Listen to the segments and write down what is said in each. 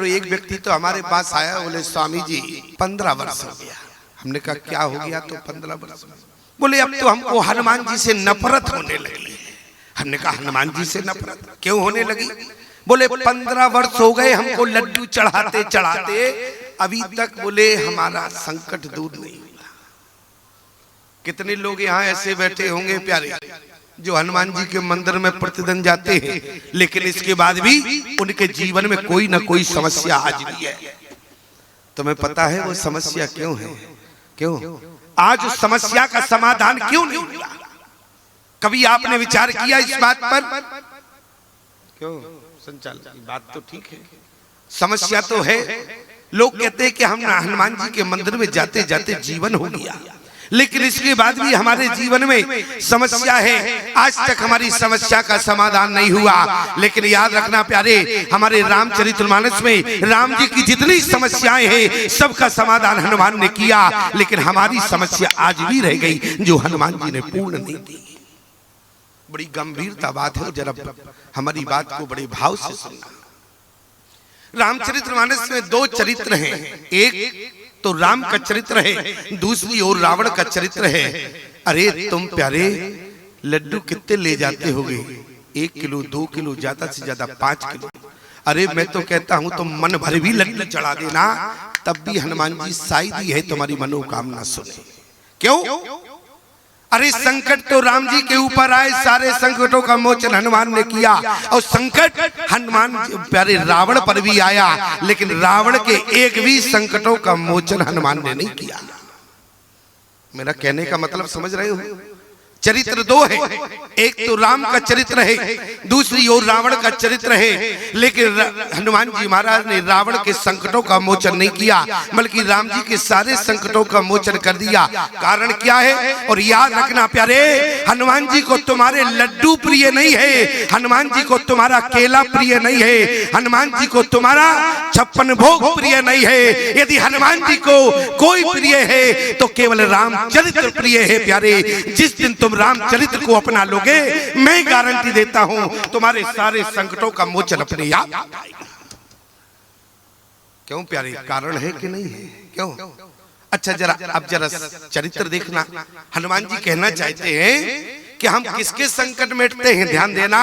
तो एक व्यक्ति तो हमारे पास आया, बोले स्वामी जी 15 वर्ष हो गया। हमने कहा क्या हो गया? तो 15 वर्ष। बोले अब तो हमको हनुमान जी से नफरत होने लगी। हमने कहा हनुमान जी से नफरत क्यों होने लगी? बोले 15 वर्ष हो गए हमको लड्डू चढ़ाते चढ़ाते, अभी तक बोले हमारा संकट दूर नहीं हुआ। कितने लोग यहाँ ऐसे बैठे होंगे प्यारे जो हनुमान जी के मंदिर में प्रतिदिन जाते हैं, लेकिन इसके बाद भी उनके जीवन में कोई ना कोई समस्या आज भी है। तुम्हें पता है वो समस्या क्यों है? क्यों आज उस समस्या का समाधान क्यों नहीं हुआ? कभी आपने विचार किया इस बात पर? क्यों संचालक, बात तो ठीक है, समस्या तो है। लोग कहते हैं कि हम हनुमान जी के मंदिर में जाते जाते जीवन हो गया, लेकिन इसके बाद भी हमारे जीवन में समस्या है। आज तक हमारी समस्या का समाधान नहीं हुआ। लेकिन याद रखना प्यारे, हमारे रामचरितमानस में राम जी की जितनी समस्याएं हैं सबका समाधान हनुमान ने किया, लेकिन हमारी समस्या आज भी रह गई जो हनुमान जी ने पूर्ण नहीं की। बड़ी गंभीरता बात है, जरा हमारी बात को बड़े भाव से सुनना। रामचरितमानस में 2 चरित्र हैं, एक तो राम का चरित्र है, दूसरी ओर रावण का चरित्र है। अरे तुम प्यारे लड्डू कितने ले जाते होगे? 1 किलो, 2 किलो, ज्यादा से ज्यादा 5 किलो। अरे मैं तो कहता हूं तुम मन भर भी लड्डू चढ़ा देना, तब भी हनुमान जी शायद ही है तुम्हारी मनोकामना सुने। क्यों? अरे संकट तो राम जी के ऊपर आए, सारे संकटों का मोचन हनुमान ने किया। और संकट हनुमान प्यारे रावण पर भी आया, लेकिन रावण के एक भी संकटों का मोचन हनुमान ने नहीं किया। मेरा कहने का मतलब समझ रहे हो? चरित्र 2 है, एक तो राम का चरित्र है, दूसरी ओर रावण का चरित्र है। लेकिन हनुमान जी महाराज ने रावण के संकटों का मोचन नहीं किया, बल्कि राम जी के सारे संकटों का मोचन कर दिया। कारण क्या है? और याद रखना प्यारे, हनुमान जी को तुम्हारे लड्डू प्रिय नहीं है, हनुमान जी को तुम्हारा केला प्रिय नहीं है, हनुमान जी को तुम्हारा 56 भोग प्रिय नहीं है। यदि हनुमान जी को कोई प्रिय है तो केवल रामचरित्र प्रिय है प्यारे। जिस दिन तुम रामचरित्र को अपना लोगे, मैं गारंटी देता हूं तुम्हारे सारे संकटों का मोचन अपने आप आएगा। क्यों प्यारे? कारण है कि नहीं है? क्यों? अच्छा अब जरा चरित्र देखना। हनुमान जी कहना चाहते हैं कि हम किसके संकट मिटते हैं, ध्यान देना।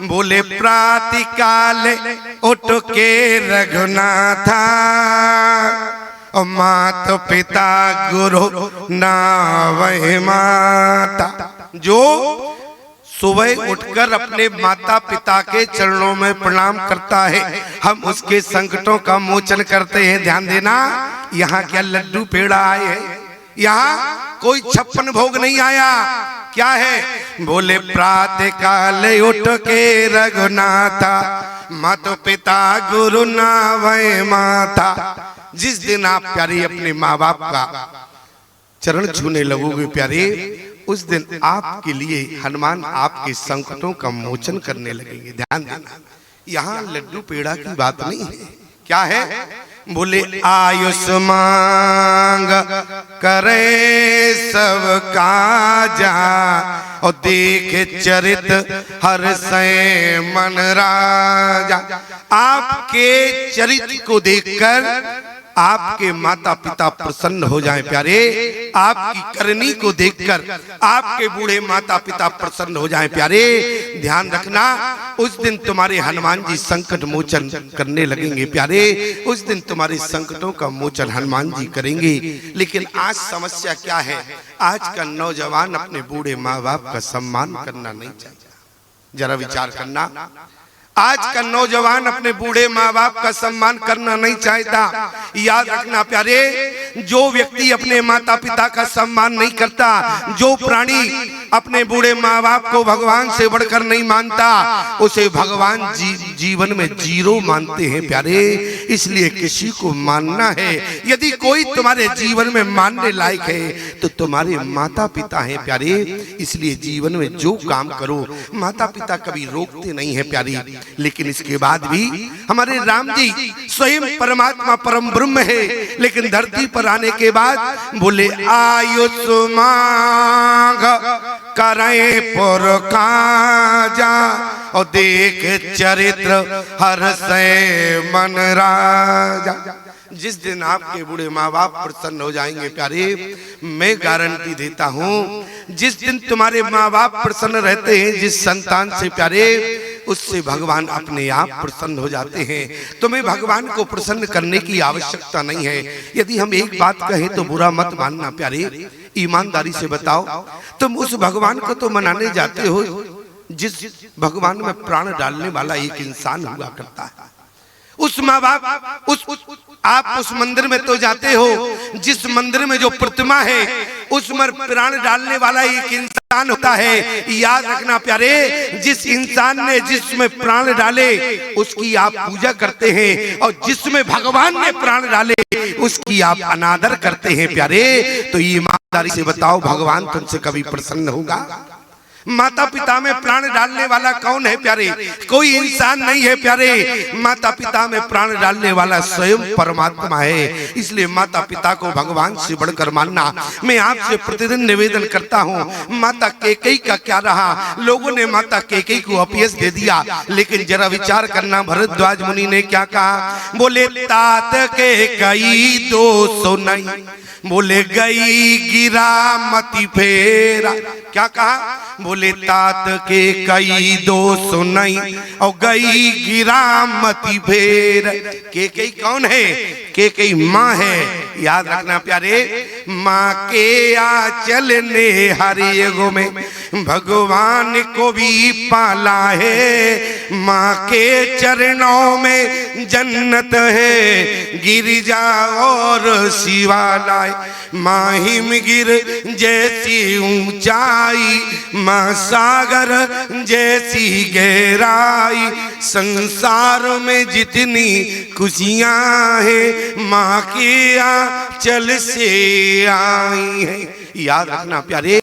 बोले प्रातिकाल उठ के रघुनाथा, और मात पिता गुरु नावै माता। जो सुबह उठकर अपने माता पिता के चरणों में प्रणाम करता है, हम उसके संकटों का मोचन करते हैं। ध्यान देना, यहाँ क्या लड्डू पेड़ा आए हैं? यहाँ कोई 56 भोग नहीं आया। क्या है? बोले प्रातःकाल उठ के रघुनाथा, माता पिता गुरु नावै माता। जिस दिन आप प्यारे अपने माँ बाप का चरण छूने लगोगे प्यारे, उस दिन आपके लिए हनुमान आपके संकटों का मोचन करने लगेंगे। ध्यान देना, यहाँ लड्डू पेड़ा की बात नहीं है। क्या है? बोले आयुष मांग करे सब काजा, और देखे चरित हर से मन राजा। आपके चरित्र को देखकर आपके माता पिता प्रसन्न हो जाएं प्यारे, आपकी करनी को देखकर आपके बूढ़े माता पिता प्रसन्न हो जाएं प्यारे। ध्यान रखना, उस दिन तुम्हारे हनुमान जी संकट मोचन करने लगेंगे प्यारे। उस दिन तुम्हारे संकटों का मोचन हनुमान जी करेंगे। लेकिन आज समस्या क्या है? आज का नौजवान अपने बूढ़े माँ बाप का सम्मान करना नहीं चाहता। जरा विचार करना, आज का नौजवान अपने बूढ़े माँ बाप का सम्मान करना नहीं चाहता। याद रखना प्यारे, जो व्यक्ति अपने माता पिता का सम्मान नहीं करता, जो प्राणी अपने बूढ़े माँ बाप को भगवान से बढ़कर नहीं मानता, उसे भगवान जीवन में 0 मानते हैं प्यारे। इसलिए किसी को मानना है, यदि कोई तुम्हारे जीवन में मानने लायक है तो तुम्हारे माता पिता हैं प्यारे। इसलिए जीवन में जो काम करो, माता पिता कभी रोकते नहीं है प्यारी। लेकिन इसके बाद भी हमारे राम जी स्वयं परमात्मा परम ब्रह्म है, लेकिन धरती पर आने के बाद बोले आयुष मांग करे पुर काजा, और देख चरित्र हर्षै मन राजा। जिस दिन आपके बूढ़े माँ बाप प्रसन्न हो जाएंगे प्यारे, मैं गारंटी देता हूँ, जिस दिन तुम्हारे माँ बाप प्रसन्न रहते हैं जिस संतान से प्यारे, उससे भगवान अपने आप प्रसन्न हो जाते हैं। तुम्हें भगवान को प्रसन्न करने की आवश्यकता नहीं है। यदि हम एक बात कहें तो बुरा मत मानना प्यारे, ईमानदारी से बताओ, तुम उस भगवान को तो मनाने जाते हो जिस भगवान में प्राण डालने वाला एक इंसान हुआ करता है। उस माँ बाप आप उस मंदिर में तो जाते हो जिस मंदिर में जो प्रतिमा है उसमें प्राण डालने वाला एक इंसान होता है। याद रखना प्यारे, जिस इंसान ने जिसमें प्राण डाले उसकी आप पूजा करते हैं, और जिसमें भगवान ने प्राण डाले उसकी आप अनादर करते हैं प्यारे। तो ईमानदारी से बताओ, भगवान तुमसे कभी प्रसन्न होगा? माता पिता में प्राण डालने वाला कौन है प्यारे? कोई इंसान नहीं है प्यारे, माता पिता में प्राण डालने वाला स्वयं परमात्मा है। इसलिए माता पिता को भगवान से बढ़कर मानना। मैं आपसे प्रतिदिन निवेदन करता हूँ, माता कैकेयी का क्या रहा? लोगों ने माता कैकेयी को अपयश दे दिया, लेकिन जरा विचार करना, भरद्वाज मुनि ने क्या कहा? बोले तात कैकेयी दोषो नहीं, बोले गई गिरा मति फेरा। क्या कहा? बोले तात के कई दोष नहीं और गई गिरा मति फेर। कैकेयी कौन है? कैकेयी माँ है। याद रखना प्यारे, माँ के आंचल ने हर युग में भगवान को भी पाला है। माँ के चरणों में जन्नत है, गिरिजा और शिवालय। माहिम गिर जैसी ऊंचाई, माँ सागर जैसी गहराई। संसार में जितनी खुशियाँ हैं माँ के आंचल से आई है। याद रखना प्यारे,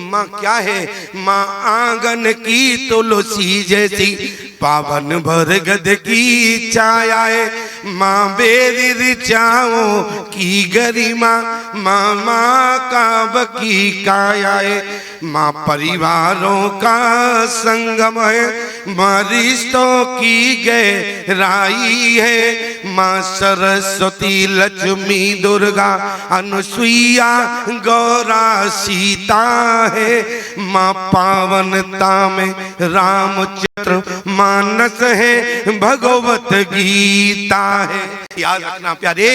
माँ क्या है? माँ आंगन की तुलसी जैसी, पावन बरगद की छाया है। माँ वेद ऋचाओं की गरिमा, माँ माँ काव्य की काया है। माँ परिवारों का संगम है, माँ रिश्तों की गहराई है। माँ सरस्वती लक्ष्मी दुर्गा अनुसुईया गौरा सीता है। माँ पावनता में रामचंद्र मानस है, भगवत गीता है। याद रखना प्यारे,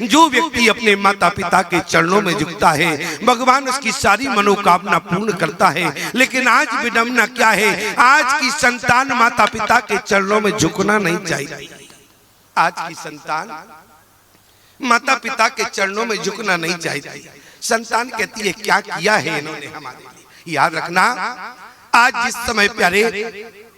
जो व्यक्ति अपने माता पिता के चरणों में झुकता है भगवान उसकी सारी मनोकामना पूर्ण करता है। लेकिन आज विडंबना क्या है? आज की संतान माता पिता के चरणों में झुकना नहीं चाहिए। आज की संतान माता पिता के चरणों में झुकना नहीं चाहिए। संतान कहती है क्या किया है इन्होंने हमारे लिए। याद रखना, आज जिस समय प्यारे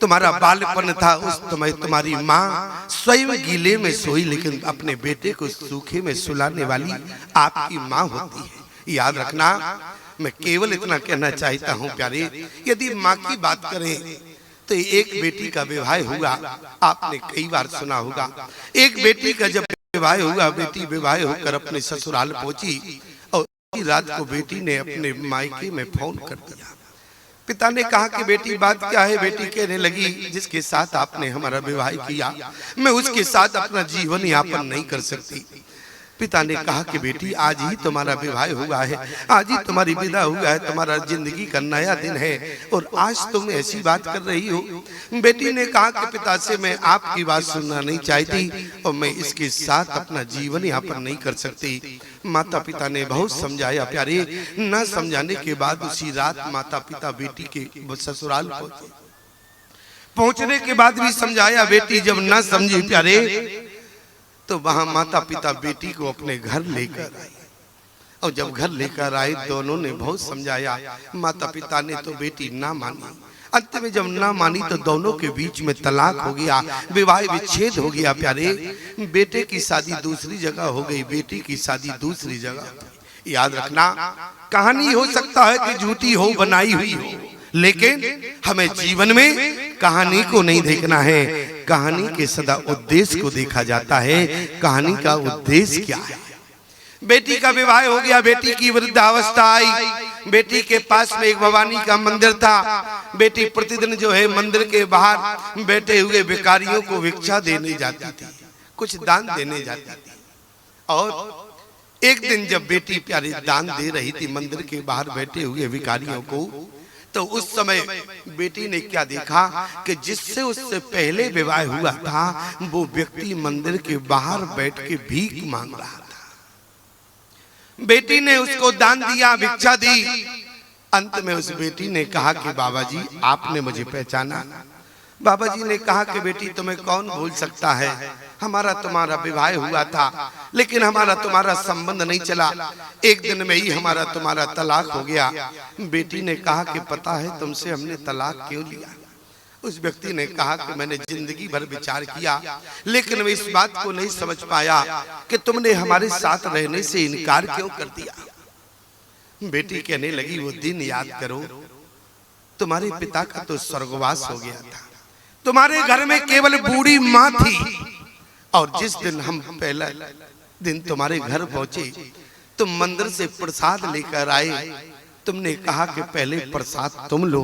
तुम्हारा बालपन था उस समय तुम्हारी माँ स्वयं गीले में सोई, लेकिन अपने बेटे को सूखे में सुलाने वाली आपकी माँ होती है। याद रखना, मैं केवल इतना कहना चाहता हूँ प्यारे, यदि माँ की बात करें तो एक बेटी का विवाह हुआ, आपने कई बार सुना होगा। एक बेटी का जब विवाह हुआ, बेटी विवाह होकर अपने ससुराल पहुंची और रात को बेटी ने अपने मायके में फोन कर दिया। पिता ने कहा कि बेटी बात क्या है? बेटी कहने लगी, जिसके साथ आपने हमारा विवाह किया मैं उसके साथ अपना जीवन यापन नहीं कर सकती। पिता ने कहा कि बेटी आज ही तुम्हारा विवाह हुआ है, आज ही तुम्हारी विदा हुआ है, तुम्हारा जिंदगी का नया दिन है और आज तुम ऐसी बात कर रही हो। बेटी ने कहा कि पिता से मैं आपकी बात सुनना नहीं चाहती और मैं इसके साथ अपना जीवन यापन नहीं कर सकती। माता पिता ने बहुत समझाया प्यारे, न समझाने के बाद उसी रात माता पिता बेटी के ससुराल पहुंचने के बाद भी समझाया। बेटी जब न समझी प्यारे तो वहां माता पिता बेटी को अपने घर लेकर आए और जब घर लेकर आए दोनों ने बहुत समझाया। माता पिता ने तो बेटी ना मानी। अंत में जब ना मानी तो दोनों के बीच में तलाक हो गया, विवाह विच्छेद हो गया प्यारे। बेटे की शादी दूसरी जगह हो गई, बेटी की शादी दूसरी जगह। याद रखना, कहानी हो सकता है कि झूठी हो, बनाई हुई हो, लेकिन हमें जीवन में कहानी को नहीं देखना है, कहानी के सदा उद्देश्य को देखा जाता है। कहानी का उद्देश्य क्या है? बेटी का विवाह हो गया, बेटी की वृद्धावस्था आई, बेटी के पास में एक भवानी का मंदिर था। बेटी प्रतिदिन जो है मंदिर के बाहर बैठे हुए भिखारियों को भिक्षा देने जाती थी, कुछ दान देने जाती थी। और एक दिन जब बेटी प्यारी दान दे रही थी मंदिर के बाहर बैठे हुए भिखारियों को, तो उस समय बेटी ने क्या देखा कि जिससे उससे पहले विवाह हुआ था वो व्यक्ति मंदिर के बाहर बैठ के भीख मांग रहा था। बेटी ने उसको दान दिया, भिक्षा दी। अंत में उस बेटी ने कहा कि बाबा जी आपने मुझे पहचाना। बाबा जी ने कहा कि बेटी तुम्हें कौन भूल सकता है, हमारा तुम्हारा विवाह हुआ था लेकिन हमारा तुम्हारा संबंध नहीं चला, एक दिन में ही हमारा तुम्हारा तलाक हो गया। बेटी ने कहा कि पता है तुमसे हमने तलाक क्यों लिया? उस व्यक्ति ने कहा कि मैंने जिंदगी भर विचार किया लेकिन मैं इस बात को नहीं समझ पाया कि तुमने हमारे साथ रहने से इनकार क्यों कर दिया। बेटी कहने लगी वो दिन याद करो, तुम्हारे पिता का तो स्वर्गवास हो गया था, तुम्हारे घर में केवल बूढ़ी माँ थी, और जिस दिन हम पहला दिन तुम्हारे घर पहुंचे तुम मंदिर से प्रसाद लेकर आए, तुमने कहा कि पहले प्रसाद तुम लो,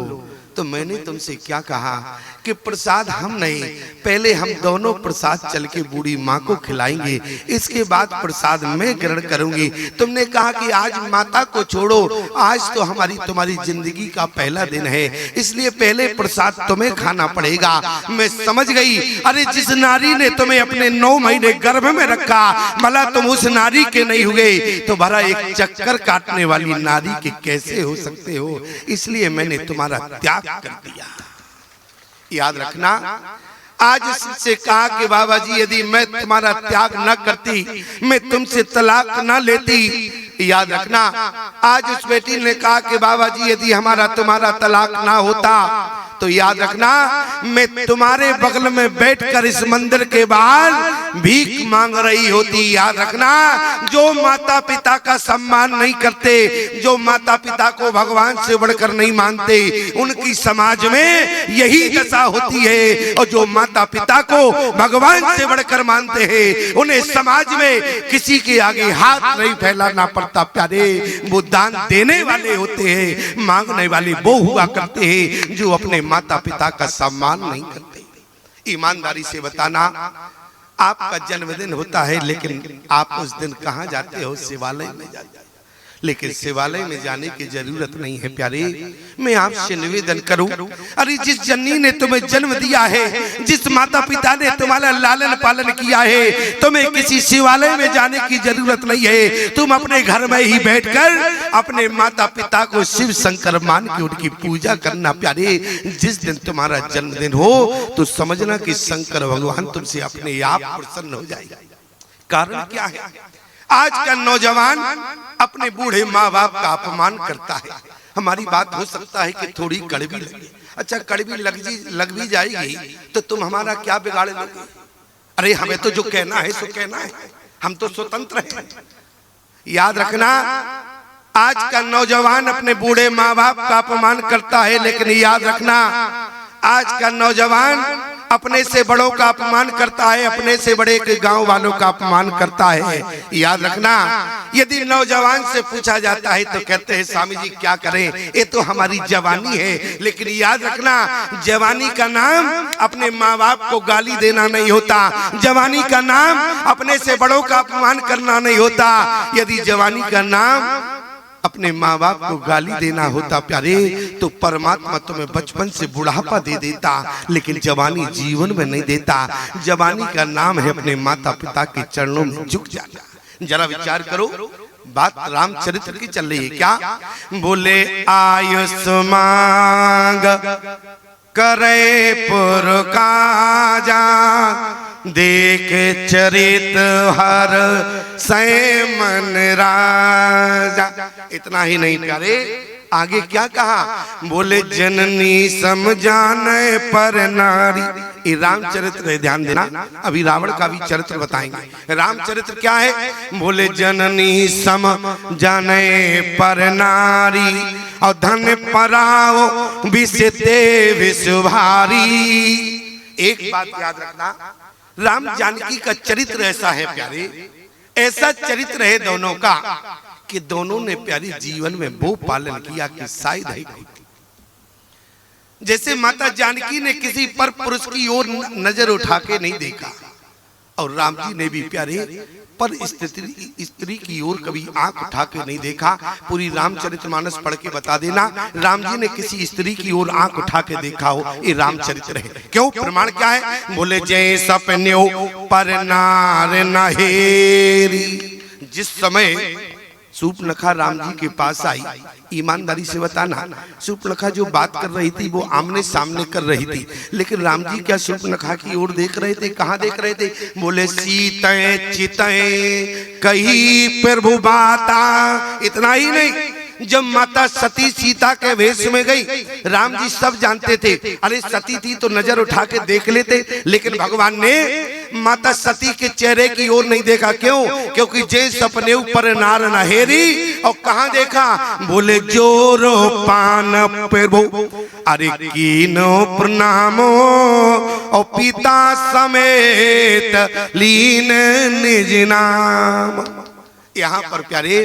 तो मैंने तुमसे क्या कहा कि प्रसाद हम नहीं, पहले हम दोनों प्रसाद चल के बूढ़ी माँ को खिलाएंगे, इसके बाद प्रसाद मैं ग्रहण करूंगी। तुमने कहा कि आज माता को छोड़ो, आज तो हमारी तुम्हारी जिंदगी का पहला दिन है, इसलिए पहले प्रसाद तुम्हें खाना पड़ेगा। मैं समझ गई, अरे जिस नारी ने तुम्हें अपने 9 महीने गर्भ में रखा, भला तुम उस नारी के नहीं हुए तो भला एक चक्कर काटने वाली नारी के कैसे हो सकते हो, इसलिए मैंने तुम्हारा त्याग कर दिया। याद रखना, आज इससे कहा कि बाबा जी यदि मैं तुम्हारा त्याग न करती, मैं तुमसे तलाक न लेती। याद रखना, आज उस बेटी ने कहा कि बाबा जी यदि हमारा तुम्हारा तलाक ना होता तो याद रखना मैं तुम्हारे बगल में बैठकर इस मंदिर के बाहर भीख मांग रही होती। याद रखना, जो माता पिता का सम्मान नहीं करते, जो माता पिता को भगवान से बढ़कर नहीं मानते, उनकी समाज में यही दशा होती है, और जो माता पिता को भगवान से बढ़कर मानते हैं उन्हें समाज में किसी के आगे हाथ नहीं फैलाना पड़ता प्यारे, वो दान देने वाले होते हैं, मांगने वाले वो हुआ करते हैं जो अपने माता पिता का सम्मान नहीं करते। ईमानदारी से बताना, आपका जन्मदिन होता है लेकिन आप उस दिन कहां जाते हो? शिवालय में जाते हो, लेकिन शिवालय में जाने की जरूरत नहीं है प्यारे। मैं आपसे निवेदन करूं, अरे जिस जननी ने तुम्हें जन्म दिया है, जिस माता पिता ने तुम्हारा लालन पालन किया है, तुम्हें किसी शिवालय में जाने की जरूरत नहीं है। तुम अपने घर में ही बैठकर अपने माता पिता को शिव शंकर मान के उनकी पूजा करना प्यारे। जिस दिन तुम्हारा जन्मदिन हो तो समझना कि शंकर भगवान तुमसे अपने आप प्रसन्न हो जाएगा। कारण क्या है? आज का नौजवान अपने बूढ़े माँ बाप का अपमान करता है। हमारी बात हो सकता है कि थोड़ी कड़वी लगे, अच्छा कड़वी लग भी जाएगी तो तुम हमारा क्या बिगाड़ लोगे? अरे हमें तो जो कहना है सो कहना है, हम तो स्वतंत्र हैं। याद रखना, आज का नौजवान अपने बूढ़े माँ बाप का अपमान करता है, लेकिन याद रखना आज का नौजवान अपने से बड़ों का अपमान करता है, अपने से बड़े के गांव वालों का अपमान करता है। याद रखना, यदि नौजवान से पूछा जाता है तो कहते हैं स्वामी जी क्या करें, ये तो हमारी जवानी है। लेकिन याद रखना, जवानी का नाम अपने माँ बाप को गाली देना नहीं होता, जवानी का नाम अपने से बड़ों का अपमान करना नहीं होता। यदि जवानी का नाम अपने माँ बाप को गाली देना होता प्यारे, तो परमात्मा तुम्हें बचपन से बुढ़ापा दे देता, लेकिन जवानी जीवन में नहीं देता। जवानी का नाम है अपने माता पिता के चरणों में झुक जाना। जरा विचार करो, बात रामचरित्र की चल रही है क्या? बोले आयुष मांग करे पुरकाजा, देख चरित हर सै मन राजा। इतना ही नहीं प्यारे, आगे क्या कहा? बोले जननी समझाने पर नारी। ये रामचरित्र है, ध्यान देना, अभी रावण का भी चरित्र बताएंगे। रामचरित्र क्या है? बोले जननी समझाने पर नारी, और धन पराओ विषते विषभारी। एक बात याद रखना, राम जानकी का चरित्र ऐसा है प्यारे, ऐसा चरित्र है दोनों का कि दोनों ने प्यारी जीवन में वो पालन किया कि शायद है जैसे माता जानकी ने किसी पर पुरुष की ओर नजर उठा के नहीं देखा, और राम जी ने भी प्यारे पर स्त्री की ओर कभी आंख उठा के नहीं देखा। पूरी रामचरितमानस पढ़ के बता देना, राम जी ने किसी स्त्री की ओर आंख उठा के देखा हो, ये रामचरित्र है। क्यों? प्रमाण क्या है? बोले जय सपन्यो पर नार नहेरी। जिस समय सूर्पनखा राम जी के पास आई, ईमानदारी से बताना, सूर्पनखा जो बात कर रही थी वो आमने सामने कर रही थी, लेकिन राम जी क्या सूर्पनखा की ओर देख रहे थे? कहाँ देख रहे थे? बोले सीते चिते कही प्रभु बाता। इतना ही नहीं, जब माता सती सीता के वेश में गई, राम जी सब जानते थे, अरे सती थी तो नजर उठा के देख लेते, लेकिन भगवान ने माता सती के चेहरे की ओर नहीं देखा। क्यों? क्योंकि जय सपने ऊपर नार नहेरी। और कहाँ देखा? बोले जोरो पान प्रभु अरे कीनो प्रणामो, और पिता समेत लीन निज नाम। यहाँ पर प्यारे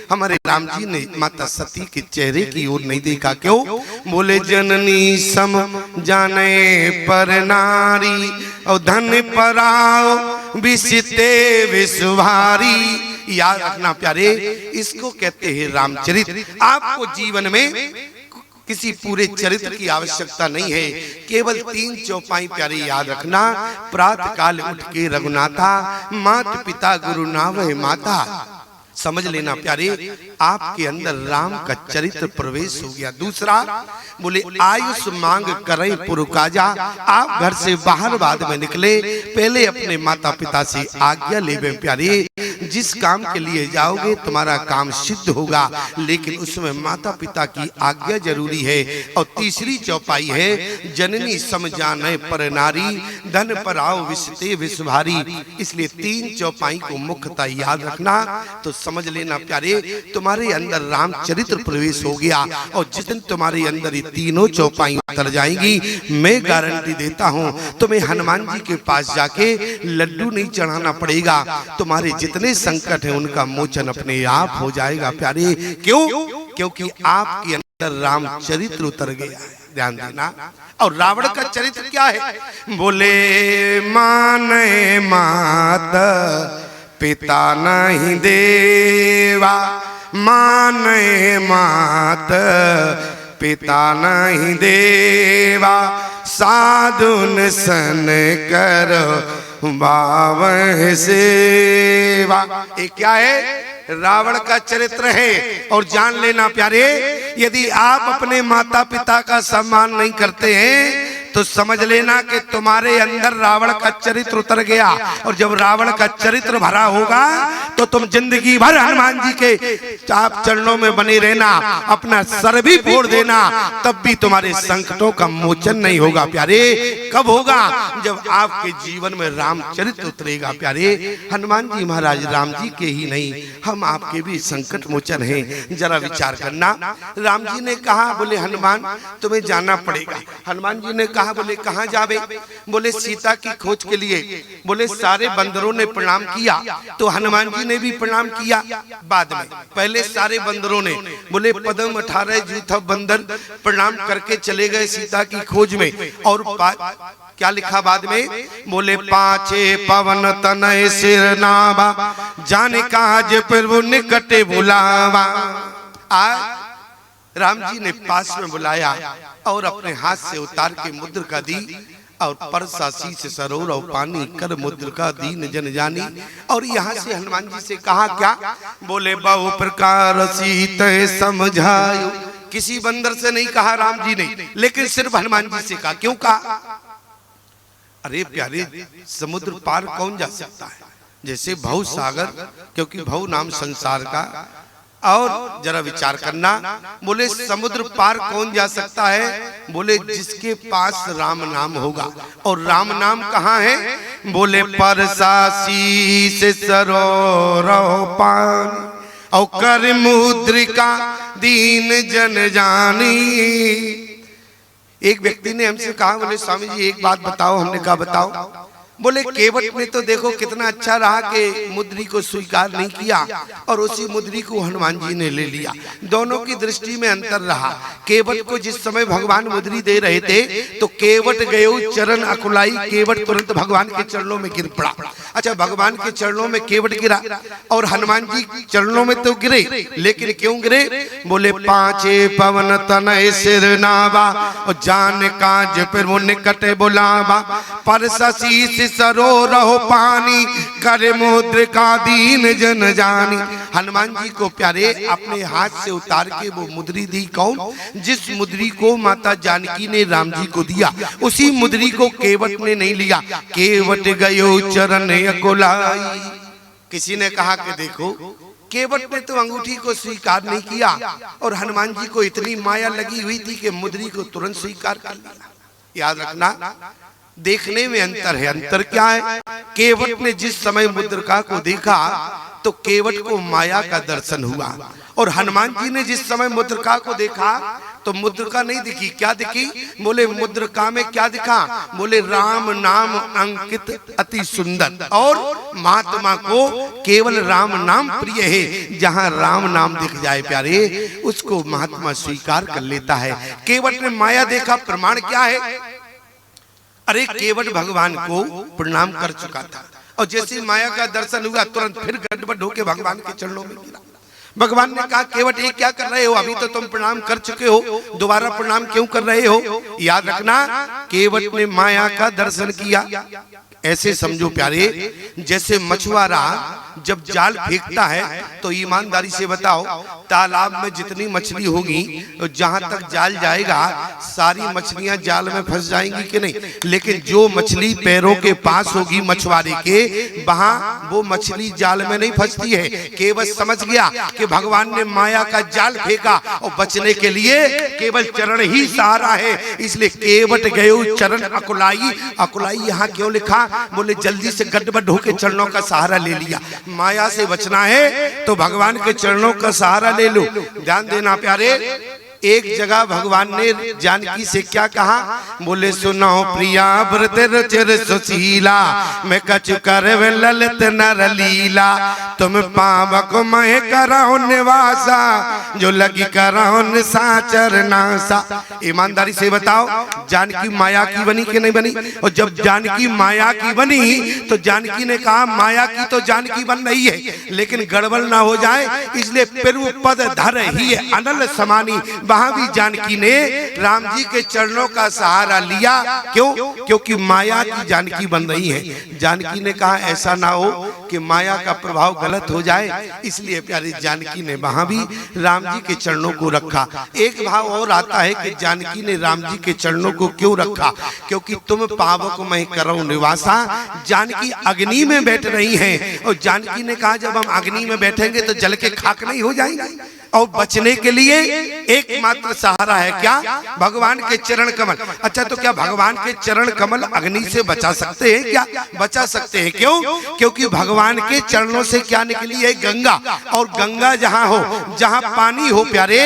हमारे राम जी ने माता सती के चेहरे की ओर नहीं देखा। क्यों? बोले जननी सम जाने पर नारी, और धन पराओ विसिते विश्वारी। याद रखना प्यारे, इसको कहते हैं रामचरित। आपको जीवन में किसी पूरे चरित्र की आवश्यकता नहीं है, केवल 3 चौपाई प्यारे याद रखना। प्रातः काल उठ के रघुनाथा, मात पिता गुरु नावै माता। समझ लेना प्यारे, आपके अंदर राम का चरित्र प्रवेश हो गया। दूसरा, बोले आयुष मांग करे पुरुकाजा। आप घर से बाहर बाद में निकले, पहले अपने माता पिता से आज्ञा ले प्यारे। जिस काम के लिए जाओगे तुम्हारा काम सिद्ध होगा, लेकिन उसमें माता पिता की आज्ञा जरूरी है। और तीसरी चौपाई है, जननी समझाने पर नारी, धन पर आओ विषते विषभारी। इसलिए 3 चौपाई को मुख्यतः याद रखना। तो समझ लेना प्यारे, तुम्हारे अंदर रामचरित्र प्रवेश हो गया, और जिस दिन तुम्हारे अंदर ये तीनों चौपाई उतर जाएंगी, मैं गारंटी देता हूँ तुम्हें हनुमान जी के पास जाके लड्डू नहीं चढ़ाना पड़ेगा। तुम्हारे जितने संकट है उनका मोचन अपने आप हो जाएगा प्यारे। क्यों? क्योंकि आपके अंदर रामचरित्र उतर गया। ध्यान देना। और रावण का चरित्र क्या है? बोले माने मात पिता नहीं देवा, माने मात पिता नहीं देवा, साधुन सन करो बावह सेवा। ये क्या है? रावण का चरित्र है। और जान लेना प्यारे, यदि आप अपने माता पिता का सम्मान नहीं करते हैं तो समझ लेना कि तुम्हारे अंदर रावण का चरित्र उतर गया। और जब रावण का चरित्र भरा होगा तो तुम जिंदगी भर हनुमान जी के आप चरणों में बने रहना, अपना सर भी फोड़ देना, तब भी तुम्हारे संकटों का मोचन नहीं होगा प्यारे। कब होगा? जब आपके जीवन में रामचरित्र उतरेगा प्यारे। हनुमान जी महाराज राम जी के ही नहीं, हम आपके भी संकट मोचन हैं। जरा विचार करना। राम जी ने कहा, बोले हनुमान तुम्हें जाना पड़ेगा। हनुमान जी ने कहा, बोले कहाँ जावे? बोले सीता की खोज के लिए। बोले सारे बंदरों ने प्रणाम किया तो हनुमान जी ने भी प्रणाम किया बाद में। पहले सारे बंदरों ने, बोले पद्म 18 जूथा बंदर प्रणाम करके चले गए सीता की खोज में। और क्या लिखा बाद में? बोले पाछे पवन तनय सिर नावा, जाने काज प्रभु निकटे बुलावा। आज राम जी ने पास में बुलाया और अपने हाथ से उतार के मुद्रिका दी, और परसा शीश सरोवर और पानी कर मुद्रिका दीन जन जानी। और यहाँ से हनुमान जी से कहा क्या? बोले बहु प्रकार सीते समझायो। किसी बंदर से नहीं कहा राम जी ने, लेकिन सिर्फ हनुमान जी से कहा। क्यों कहा? अरे प्यारे, समुद्र पार कौन जा सकता है? जैसे भव सागर, क्योंकि भव नाम संसार का। और जरा विचार करना, बोले समुद्र पार कौन जा सकता है? बोले जिसके पास राम नाम होगा। और राम नाम कहाँ है? बोले परसा शीश सरोवर पानी, और कर मुद्रिका दीन जन जानी। एक व्यक्ति ने हमसे कहा, बोले स्वामी जी एक बात बताओ। हमने कहा बताओ। बोले केवट ने तो देखो कितना अच्छा रहा कि मुद्री को स्वीकार नहीं किया और उसी मुद्री को हनुमान जी ने ले लिया। दोनों की दृष्टि में अंतर रहा। केवट को जिस समय भगवान मुद्री दे रहे थे तो केवट गयो चरण अकुलाई, केवट तुरंत भगवान के चरणों में गिर पड़ा। अच्छा, भगवान के चरणों में केवट गिरा और हनुमान जी चरणों में तो गिरे, लेकिन क्यों गिरे? बोले पांचे पवन तनय सिर नावा और जान काज पर वो निकट बुलावा, पर शीश सरो रहो पानी करे मुद्रिका दीन जन जानी। हनुमान जी को प्यारे अपने हाथ से उतार के वो मुद्री दी। कौन? जिस मुद्री को माता जानकी ने राम जी को दिया, उसी मुद्री को केवट ने नहीं लिया। केवट गयो चरण अकुलाई। किसी ने कहा कि देखो केवट ने तो अंगूठी को स्वीकार नहीं किया और हनुमान जी को इतनी माया लगी हुई थी कि मुद्री को तुरंत स्वीकार कर लिया। याद रखना, देखने में अंतर है। अंतर क्या है? केवट ने जिस समय मुद्रिका को देखा तो केवट को माया का दर्शन हुआ और हनुमान जी ने जिस समय मुद्रिका को देखा तो मुद्रिका नहीं दिखी। क्या दिखी? बोले मुद्रिका में क्या दिखा? बोले राम नाम अंकित अति सुंदर, और महात्मा को केवल राम नाम प्रिय है। जहां राम नाम दिख जाए प्यारे, उसको महात्मा स्वीकार कर लेता है। केवट ने माया देखा, प्रमाण क्या है? अरे केवट भगवान को प्रणाम कर चुका था और जैसे माया का दर्शन हुआ तुरंत फिर गड़बड़ होके भगवान के चरणों में गिरा। भगवान ने कहा केवट ये क्या कर रहे हो? अभी तो तुम प्रणाम कर चुके हो, दोबारा प्रणाम क्यों कर रहे हो? याद रखना, केवट ने माया का दर्शन किया। ऐसे समझो प्यारे, जैसे मछुआरा जब जाल फेंकता है तो ईमानदारी से बताओ, तालाब में जितनी मछली होगी तो जहां तक जाल जाएगा सारी मछलियां जाल में फंस जाएंगी कि नहीं? लेकिन जो मछली पैरों के पास होगी मछुआरे के, वहां वो मछली जाल में नहीं फंसती है। केवट समझ गया कि भगवान ने माया का जाल फेंका और बचने के लिए केवल चरण ही सहारा है, इसलिए केवट गयो चरण अकुलाई। अकुलाई यहाँ क्यों लिखा? बोले जल्दी से गड़बड़ होके चरणों का सहारा ले लिया। माया से बचना है तो भगवान के चरणों का सहारा ले लो। ध्यान देना प्यारे, एक जगह भगवान ने जानकी से क्या कहा? बोले सुनो प्रिया व्रत रचर सुशीला, मैं कछु कर ललित नर लीला, तुम पावक मैं कराओ निवासा, जो लगी कराओ निसाचर नासा। ईमानदारी से बताओ, जानकी माया की बनी कि नहीं बनी? और जब जानकी माया की बनी तो जानकी ने कहा माया की तो जानकी बन रही है, लेकिन गड़बड़ ना हो जाए इसलिए फिर वो पद धर ही है अनल समानी। वहां भी जानकी ने राम जी के चरणों का सहारा लिया। क्यों? क्योंकि माया की जानकी बन रही है। जानकी ने कहा ऐसा ना हो कि माया का प्रभाव गलत हो जाए, इसलिए प्यारी जानकी ने वहां भी राम जी के चरणों को रखा। एक भाव और आता है कि जानकी ने राम जी के चरणों को क्यों रखा? क्योंकि तुम पावक मैं करो निवासा। जानकी अग्नि में बैठ रही हैं और जानकी ने कहा जब हम अग्नि में बैठेंगे तो जल के खाक नहीं हो जाएंगे, और बचने के लिए एकमात्र सहारा है क्या? भगवान के चरण कमल। अच्छा, तो क्या भगवान के चरण कमल अग्नि से बचा सकते हैं क्या? बचा सकते हैं। क्यों? क्योंकि भगवान के चरणों से क्या निकली है? गंगा। और गंगा जहां हो, जहां पानी हो प्यारे,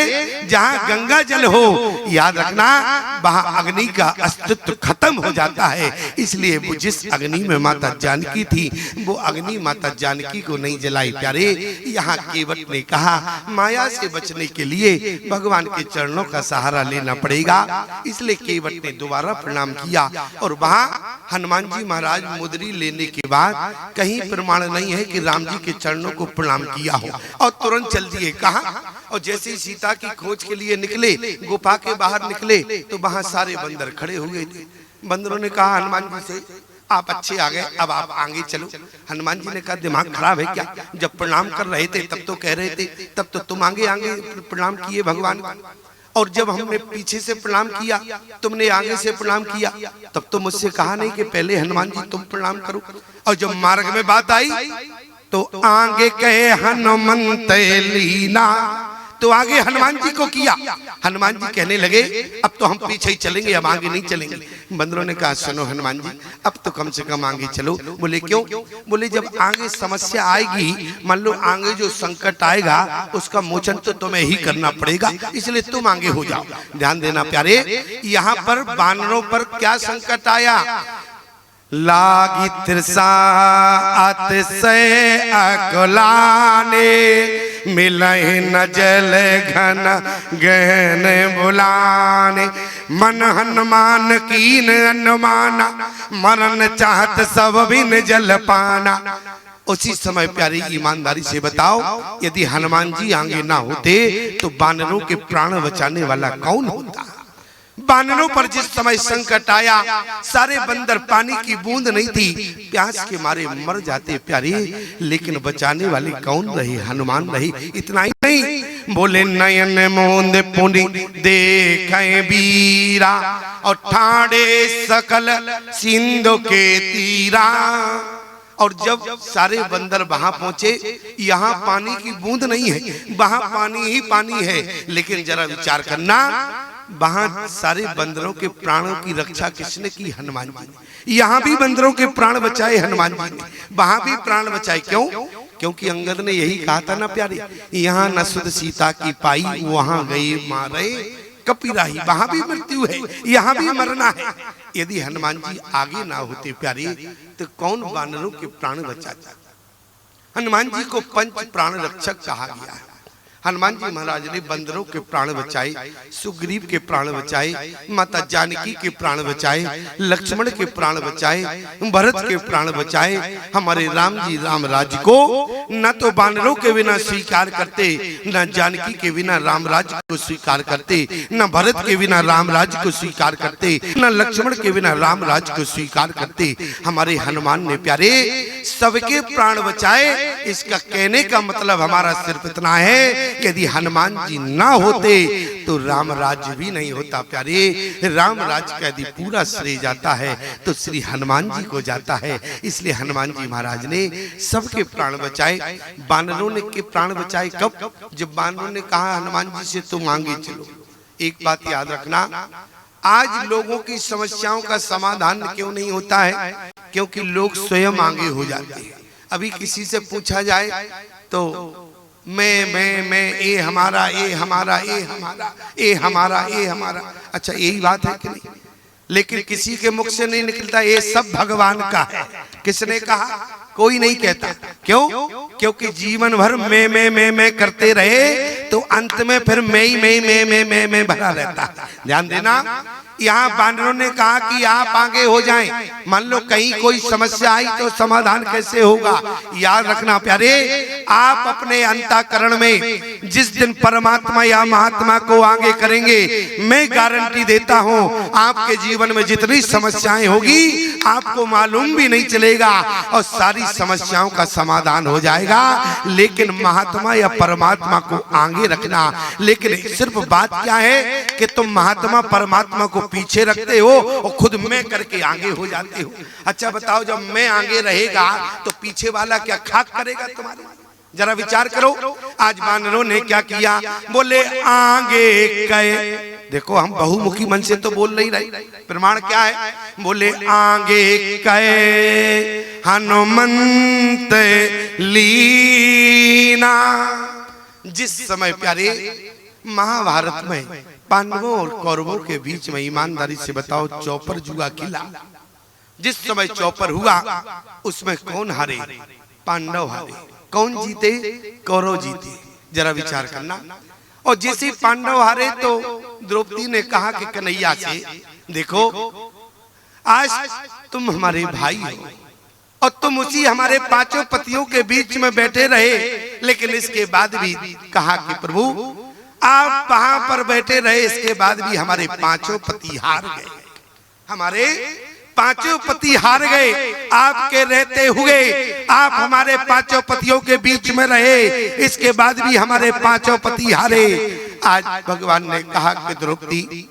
जहां गंगा जल हो, याद रखना वहां अग्नि का अस्तित्व खत्म हो जाता है। इसलिए वो जिस अग्नि में माता जानकी थी वो अग्नि माता जानकी को नहीं जलाई प्यारे। यहाँ केवट ने कहा माया से बचने के लिए भगवान के चरणों का सहारा लेना पड़ेगा, इसलिए केवट ने दोबारा प्रणाम किया। और वहां हनुमान जी महाराज मुद्री लेने के बाद कहीं प्रमाण नहीं है कि राम जी के चरणों को प्रणाम किया हो, और तुरंत चल दिए। कहा? और जैसे ही सीता की खोज के लिए निकले, गुफा के बाहर निकले तो वहां सारे बंदर खड़े हुए थे। बंदरों ने कहा हनुमान जी से आप अच्छे आ गए, अब आप आगे चलो। हनुमान जी ने कहा दिमाग खराब है क्या? जब प्रणाम कर रहे थे तब तो कह रहे थे, तब तो तुम आगे आगे प्रणाम किए भगवान को, और जब हमने पीछे से प्रणाम किया तुमने आगे से प्रणाम किया, तब तो मुझसे कहा नहीं कि पहले हनुमान जी तुम प्रणाम करो। और जब मार्ग में बात आई तो आगे कहे हनुमंत लीना, तो आगे हनुमान जी को किया। हनुमान जी कहने लगे अब तो हम पीछे ही चलेंगे, अब आगे नहीं चलेंगे। बंदरों ने कहा सुनो हनुमान जी अब तो कम से कम आगे चलो। बोले क्यों? बोले जब आगे समस्या आएगी, मान लो आगे जो संकट आएगा उसका मोचन तो तुम्हें ही करना पड़ेगा, इसलिए तुम आगे हो जाओ। ध्यान देना प्यारे, यहाँ पर बानरों पर क्या संकट आया? लागी तिरसा अतिशय अकुलाने, मिलहि न जल घन गहन बुलाने। मन हनुमान कीन अनुमाना, मरण चाहत सब बिन जल पाना। उसी समय प्यारी ईमानदारी से बताओ, यदि हनुमान जी आगे ना होते तो बानरों के प्राण बचाने वाला कौन होता? बानरों पर जिस समय संकट आया, सारे बंदर, पानी की बूंद नहीं थी, प्यास के मारे मर जाते प्यारे, लेकिन बचाने वाले कौन रहे? हनुमान रहे। इतना ही नहीं, बोले नयन मूंद पुनि देखें बीरा, और ठाड़े सकल सिंधु के तीरा। और जब सारे बंदर वहां पहुंचे, यहाँ पानी की बूंद नहीं है, वहां पानी ही पानी है, लेकिन जरा विचार करना, वहां सारे बंदरों के प्राणों की रक्षा किसने की? हनुमान जी ने। यहाँ भी बंदरों के प्राण बचाए हनुमान जी ने, वहां भी प्राण बचाए। क्यों? क्योंकि अंगद ने यही कहा था ना प्यारे, यहाँ न सुध सीता की पाई, वहां गए मारे कपिराही। वहां भी मृत्यु है, यहाँ भी मरना है। यदि हनुमान जी आगे ना होते प्यारे, तो कौन वानरों के प्राण बचाता? हनुमान जी को पंच प्राण रक्षक कहा गया है। हनुमान जी महाराज ने बंदरों के प्राण बचाए, सुग्रीव के प्राण बचाए, माता जानकी के प्राण बचाए, लक्ष्मण के प्राण बचाए, भरत के प्राण बचाए। हमारे राम जी राम राज्य को न तो बानरों के बिना स्वीकार करते, न जानकी के बिना राम राज्य को स्वीकार करते, न भरत के बिना राम राज्य को स्वीकार करते, न लक्ष्मण के बिना राम राज्य को स्वीकार करते। हमारे हनुमान ने प्यारे सबके प्राण बचाए। इसका कहने का मतलब हमारा सिर्फ इतना है, यदि हनुमान जी ना होते तो राम राज्य भी नहीं होता प्यारे। राम राज्य का यदि पूरा श्रेय जाता है तो श्री हनुमान जी को जाता है। इसलिए हनुमान जी महाराज ने सबके प्राण बचाए। बानरों ने के प्राण बचाए कब? जब बानरों ने कहा हनुमान जी से तुम आगे चलो। एक बात याद रखना, आज लोगों की समस्याओं का समाधान क्यों नहीं होता है? क्योंकि लोग स्वयं आगे हो जाते हैं। अभी किसी से पूछा जाए तो मैं ए हमारा, ए हमारा, ए हमारा, ए हमारा, ए हमारा। अच्छा यही बात है कि नहीं? लेकिन किसी के मुख से नहीं निकलता ये सब भगवान का है। किसने कहा? कोई नहीं कहता। क्यों? क्योंकि जीवन भर मैं करते रहे तो अंत में फिर मैं भरा रहता। ध्यान देना, यहाँ बानरों ने कहा कि आप आगे हो जाएं। मान लो कहीं कोई समस्या आई तो समाधान कैसे होगा? याद रखना प्यारे, आप अपने अंतःकरण में जिस दिन परमात्मा या महात्मा को आगे करेंगे, मैं गारंटी देता हूँ आपके जीवन में जितनी समस्याएं होगी आपको मालूम भी नहीं चलेगा और सारी समस्याओं का समाधान हो जाएगा। लेकिन महात्मा या परमात्मा को आगे रखना। लेकिन सिर्फ बात क्या है कि तुम महात्मा परमात्मा को पीछे रखते हो और खुद मैं करके आगे हो जाते हो। अच्छा बताओ, जब मैं आगे रहेगा तो पीछे वाला क्या खाक करेगा तुम्हारे? जरा विचार करो। आज बानरों ने क्या किया? बोले आगे गए। देखो हम बहुमुखी मन से तो बोल नहीं रहे, प्रमाण क्या है? बोले आगे गए हनुमंत लीना। जिस समय प्यारे महाभारत में पांडवों और कौरवों के बीच में, ईमानदारी से बताओ, चौपर जुआ खिला। जिस समय चौपर हुआ उसमें कौन हारे? पांडव हारे। कौन जीते? कौरव जीते। जरा विचार करना। और जैसे पांडव हारे तो द्रौपदी ने कहा कि कन्हैया से, देखो आज तुम हमारे भाई हो और तुम उसी हमारे पांचों पतियों के बीच में बैठे रहे, लेकिन इसके बाद भी कहा कि प्रभु आप वहां पर बैठे रहे, इसके बाद भी हमारे पांचों पति हार गए। हमारे पांचों पति हार गए आपके रहते हुए। आप हमारे पांचों पतियों के बीच में रहे, इसके बाद भी हमारे पांचों पति हारे। आज भगवान ने कहा कि द्रौपदी,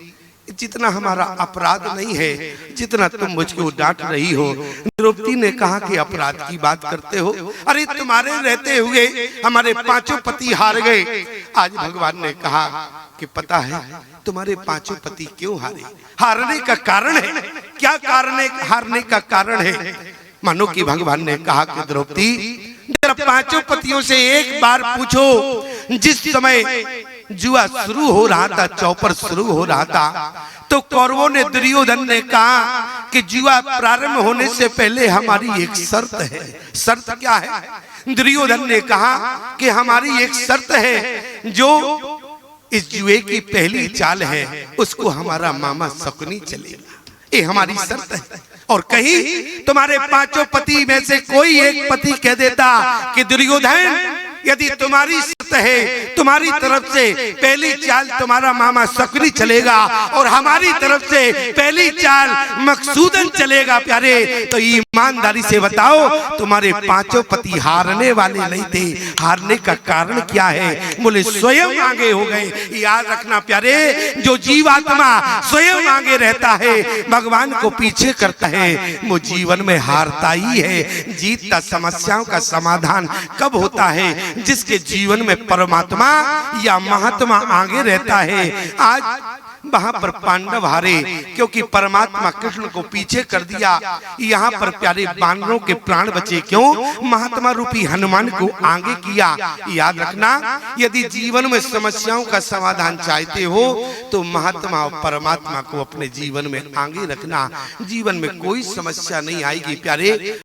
जितना हमारा अपराध नहीं है जितना तुम मुझको डांट रही हो। द्रौपदी ने कहा कि अपराध की बात करते हो? अरे तुम्हारे रहते हुए हमारे पांचों पति हार गए। आज भगवान ने कहा कि पता है तुम्हारे पांचों पति क्यों हारे? हारने का कारण है क्या? कारण हारने का कारण है। मानो कि भगवान ने कहा कि द्रौपदी, जरा पांचों पतियों से एक बार पूछो, जिस समय जुआ शुरू हो रहा था, चौपर शुरू हो रहा था, तो कौरवों ने दुर्योधन ने कहा कि जुआ प्रारंभ होने से पहले हमारी एक शर्त है। शर्त क्या है? दुर्योधन ने कहा कि हमारी एक शर्त है, जो इस जुए की पहली चाल है उसको हमारा मामा शकुनी चलेगा, ये हमारी शर्त है। और कहीं तुम्हारे पांचों पति में से कोई एक पति कह देता कि दुर्योधन यदि तुम्हारी शर्त है, तुम्हारी तरफ से पहली चाल तुम्हारा मामा शकुनी चलेगा और हमारी तरफ से पहली चाल मकसूदन चलेगा प्यारे, तो ईमानदारी से बताओ तुम्हारे पांचों पति हारने वाले नहीं थे। हारने का कारण क्या है? बोले स्वयं आगे हो गए। याद रखना प्यारे, जो जीवात्मा स्वयं आगे रहता है, भगवान को पीछे करता है, वो जीवन में हारता ही है। जीतता समस्याओं का समाधान कब होता है? जिसके जीवन में परमात्मा या महात्मा आगे रहता है। आज वहां पर पांडव हारे क्योंकि परमात्मा कृष्ण को पीछे कर दिया। यहाँ पर प्यारे वानरों के प्राण बचे क्यों? महात्मा रूपी हनुमान को आगे किया। याद रखना, यदि जीवन में समस्याओं का समाधान चाहते हो तो महात्मा और परमात्मा को अपने जीवन में आगे रखना। जीवन में कोई समस्या नहीं आएगी प्यारे।